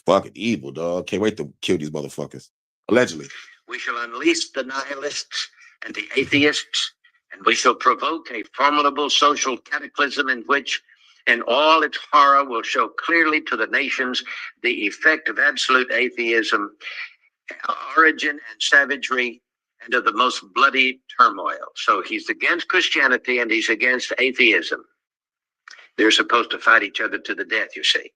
Fucking evil, dog. Can't wait to kill these motherfuckers. Allegedly. We shall unleash the nihilists and the atheists, and we shall provoke a formidable social cataclysm in which, in all its horror, will show clearly to the nations the effect of absolute atheism, origin and savagery, and of the most bloody turmoil. So he's against Christianity and he's against atheism. They're supposed to fight each other to the death, you see.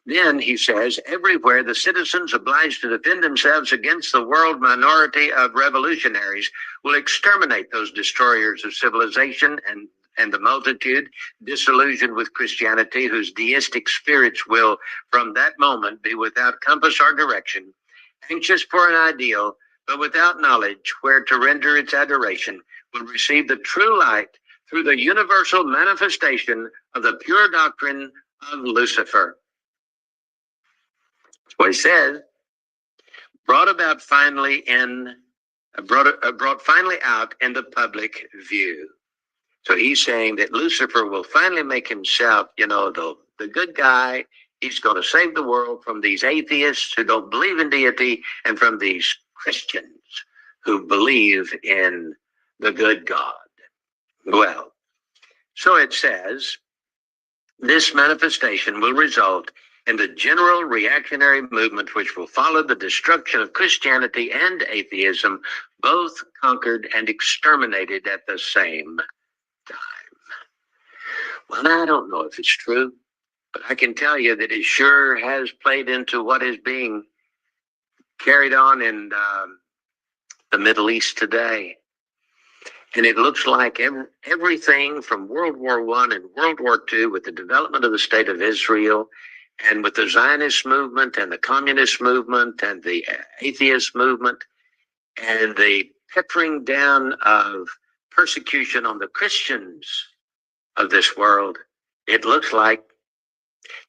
Then he says, everywhere the citizens obliged to defend themselves against the world minority of revolutionaries will exterminate those destroyers of civilization and the multitude disillusioned with Christianity, whose deistic spirits will from that moment be without compass or direction, anxious for an ideal, but without knowledge where to render its adoration, will receive the true light through the universal manifestation of the pure doctrine of Lucifer. That's what he says. Brought finally out in the public view. So he's saying that Lucifer will finally make himself, the good guy. He's going to save the world from these atheists who don't believe in deity and from these Christians who believe in the good God. Well, so it says, this manifestation will result in the general reactionary movement which will follow the destruction of Christianity and atheism, both conquered and exterminated at the same time. Well, I don't know if it's true. But I can tell you that it sure has played into what is being carried on in the Middle East today. And it looks like everything from World War I and World War II, with the development of the state of Israel, and with the Zionist movement and the communist movement and the atheist movement, and the peppering down of persecution on the Christians of this world, it looks like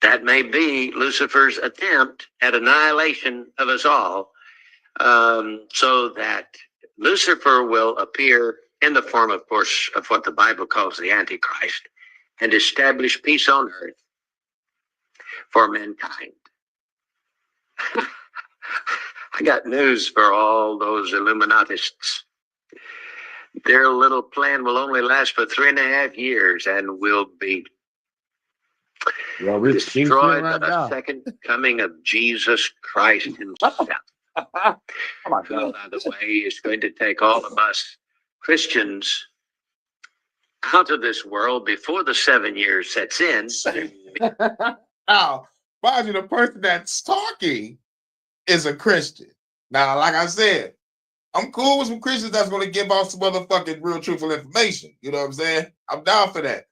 that may be Lucifer's attempt at annihilation of us all, so that Lucifer will appear in the form, of course, of what the Bible calls the Antichrist, and establish peace on earth for mankind. I got news for all those Illuminatists. Their little plan will only last for 3.5 years and will be destroyed by the second coming of Jesus Christ himself. Who, by the way, is going to take all of us Christians out of this world before the 7 years sets in. Now, mind you, the person that's talking is a Christian. Now, like I said, I'm cool with some Christians that's going to give off some motherfucking real truthful information. You know what I'm saying? I'm down for that.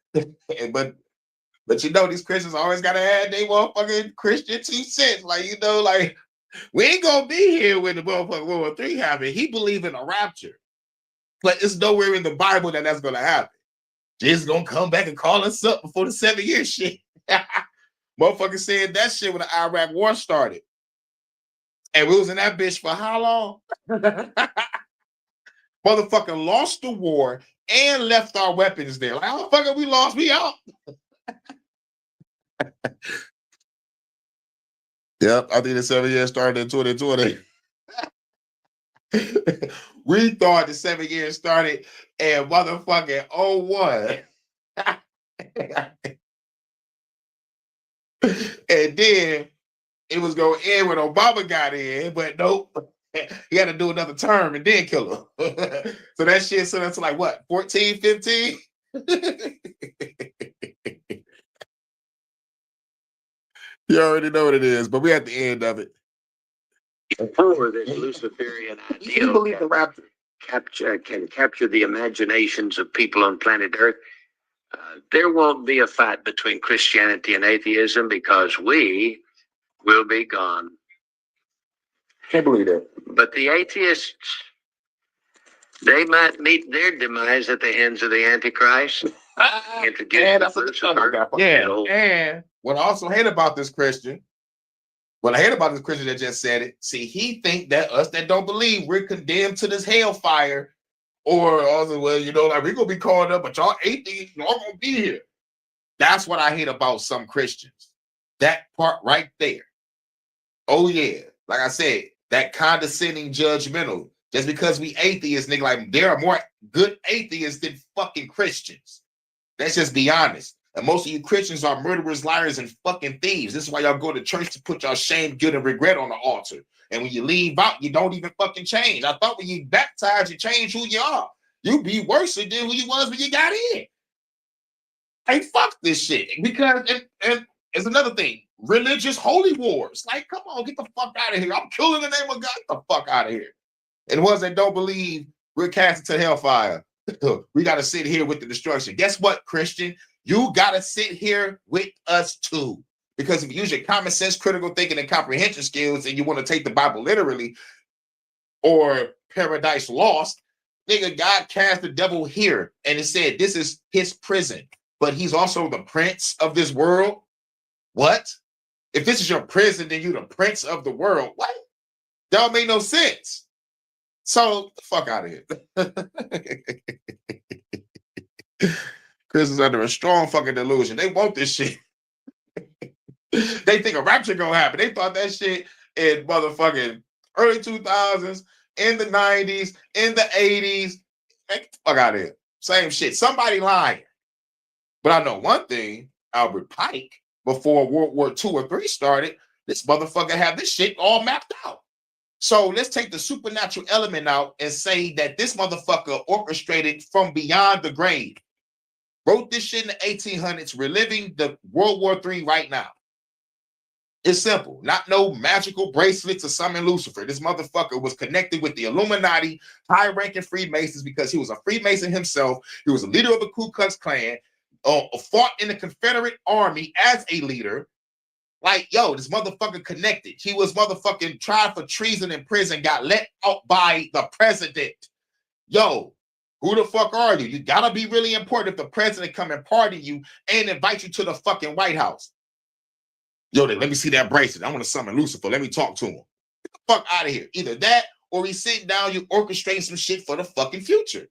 but you know, these Christians always got to add they motherfucking Christian 2 cents. Like, you know, like, we ain't going to be here when the motherfucking World War III happened. He believed in a rapture. But it's nowhere in the Bible that that's going to happen. Jesus going to come back and call us up before the 7 year shit. Motherfucker said that shit when the Iraq war started. And we was in that bitch for how long? Motherfucker lost the war and left our weapons there. Like, how the fuck we lost? We out. Yep, I think the 7 years started in 2020. We thought the 7 years started in motherfucking 01. And then it was going to end when Obama got in, but nope. He had to do another term and then kill him. So that shit sent us to like what, 14, 15? You already know what it is, but we at the end of it. Before this Luciferian ideal can capture the imaginations of people on planet Earth, there won't be a fight between Christianity and atheism because we will be gone. Can't believe that. But the atheists, they might meet their demise at the hands of the Antichrist. Introduce Lucifer. Yeah, and what I also hate about this Christian, that just said it, see, he think that us that don't believe we're condemned to this hellfire, or also, well, you know, like we're gonna be called up, but y'all atheists, y'all gonna be here. That's what I hate about some Christians. That part right there. Oh yeah, like I said, that condescending, judgmental. Just because we atheists, nigga, like there are more good atheists than fucking Christians. Let's just be honest. And most of you Christians are murderers, liars, and fucking thieves. This is why y'all go to church to put y'all shame, guilt, and regret on the altar. And when you leave out, you don't even fucking change. I thought when you baptized, you change who you are. You be worse than who you was when you got in. Hey, fuck this shit. Because, and it's another thing. Religious holy wars. Like, come on, get the fuck out of here. I'm killing the name of God. Get the fuck out of here. And the ones that don't believe, we're cast into hellfire. We got to sit here with the destruction. Guess what, Christian? You got to sit here with us too. Because if you use your common sense, critical thinking, and comprehension skills, and you want to take the Bible literally, or Paradise Lost, nigga, God cast the devil here. And it said this is his prison. But he's also the prince of this world. What? If this is your prison, then you're the prince of the world. What? That don't make no sense. So, the fuck out of here. Chris is under a strong fucking delusion. They want this shit. They think a rapture gonna happen. They thought that shit in motherfucking early 2000s, in the 90s, in the 80s. Get the fuck out of here. Same shit. Somebody lying. But I know one thing, Albert Pike, before World War II or III started, this motherfucker had this shit all mapped out. So let's take the supernatural element out and say that this motherfucker orchestrated from beyond the grave. wrote this shit in the 1800s. We're living the World War III right now. It's simple. Not no magical bracelets or summon Lucifer. This motherfucker was connected with the Illuminati, high-ranking Freemasons because he was a Freemason himself. He was a leader of the Ku Klux Klan, fought in the Confederate Army as a leader. Like, yo, this motherfucker connected. He was motherfucking tried for treason in prison, got let out by the president. Yo, who the fuck are you? You gotta be really important if the president come and pardon you and invite you to the fucking White House. Yo, let me see that bracelet. I want to summon Lucifer. Let me talk to him. Get the fuck out of here. Either that or he's sitting down, you orchestrating some shit for the fucking future.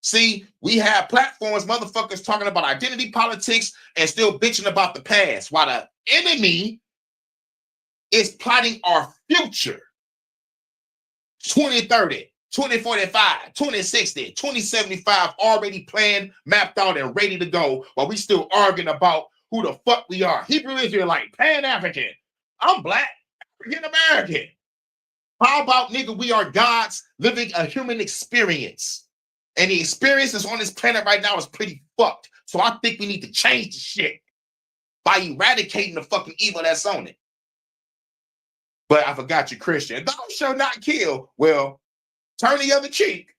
See, we have platforms, motherfuckers talking about identity politics and still bitching about the past, while the enemy is plotting our future. 2030, 2045, 2060, 2075 already planned, mapped out, and ready to go, while we still arguing about who the fuck we are. Hebrew Israelite, Pan-African. I'm black, African-American. How about, nigga, we are gods living a human experience. And the experience that's on this planet right now is pretty fucked. So I think we need to change the shit by eradicating the fucking evil that's on it. But I forgot you, Christian. Thou shalt not kill. Well, turn the other cheek.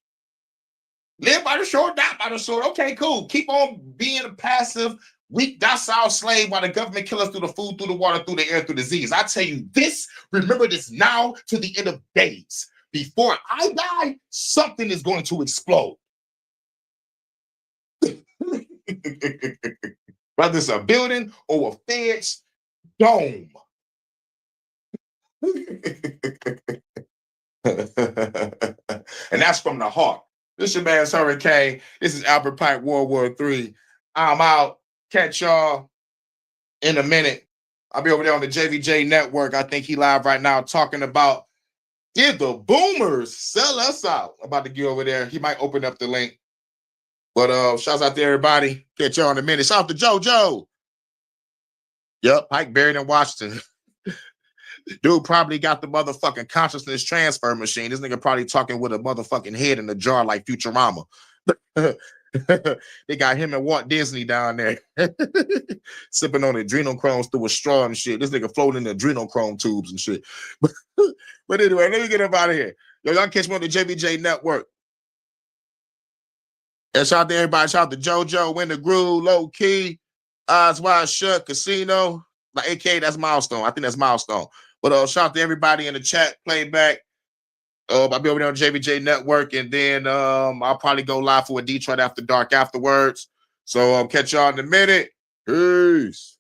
Live by the sword, die by the sword. Okay, cool. Keep on being a passive, weak, docile slave while the government kills us through the food, through the water, through the air, through disease. I tell you this, remember this now to the end of days. Before I die, something is going to explode. Whether it's a building or a Fed's dome. And that's from the heart. This your man's Hurricane. This is Albert Pike, World War III. I'm out. Catch y'all in a minute. I'll be over there on the JVJ network. I think he live right now talking about, did the boomers sell us out? I'm about to get over there. He might open up the link. But shouts out to everybody. Catch y'all in a minute. Shout out to JoJo. Yep, Pike buried in Washington. Dude probably got the motherfucking consciousness transfer machine. This nigga probably talking with a motherfucking head in a jar like Futurama. They got him and Walt Disney down there sipping on adrenochrome through a straw and shit. This nigga floating in adrenochrome tubes and shit. But anyway, let me get up out of here. Yo, y'all catch me on the JVJ network. And shout out to everybody. Shout out to JoJo, Win the Groove, Low Key, Eyes Wide Shut, Casino. Like, AKA, that's Milestone. I think that's Milestone. But shout out to everybody in the chat, playback. I'll be over there on JVJ Network, and then I'll probably go live for a Detroit After Dark afterwards. So catch y'all in a minute. Peace.